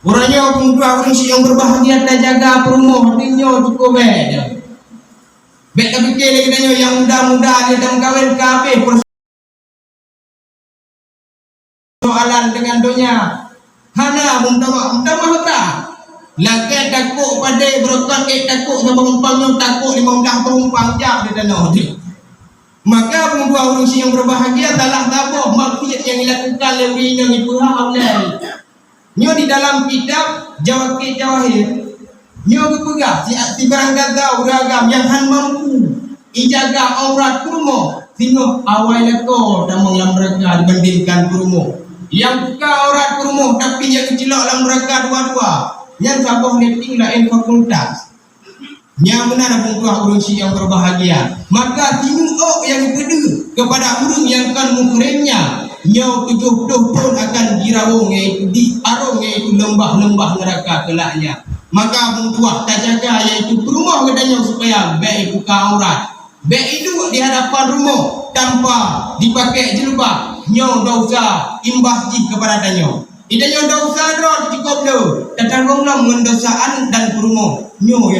Orangnya dua orang yang berbahagia tak jaga perumahan hatinya cukup baik. Baik tak fikir lagi tanya yang muda-muda dia dah kawin kafe persoalan dengan dunia. Hana muda mahta. Laki takut pada berokat ke takut sama penumpangnya takut lima undang penumpang jap di tanah dia. Maka dua orang yang berbahagia adalah tabah maksiat yang dilakukan lebihnya itu Allah. Nyo di dalam kitab Jawakir Jawahir nyo berpegang si barang gagal beragam yang han mampu ijaga aurat kurmo sino awal leko damang yang mereka dibandingkan kurmo yang buka aurat kurmo tapi yang celok dalam mereka dua-dua yang sabah netting lain fakultas yang benar pengkuah urung yang berbahagia maka tinuk yang kedua kepada urung yang kan mukrimnya nyo 70 tahun akan dirawung iaitu di arung iaitu lembah-lembah neraka kelaknya maka bungkuah tak jaga iaitu rumah katanya supaya baik buka aurat baik itu di hadapan rumah tanpa dipakai jilbab nyo dosa imbas kepada danyo idanyo dosa drone cukup do tatanggung lah mendosaan dan rumah nyo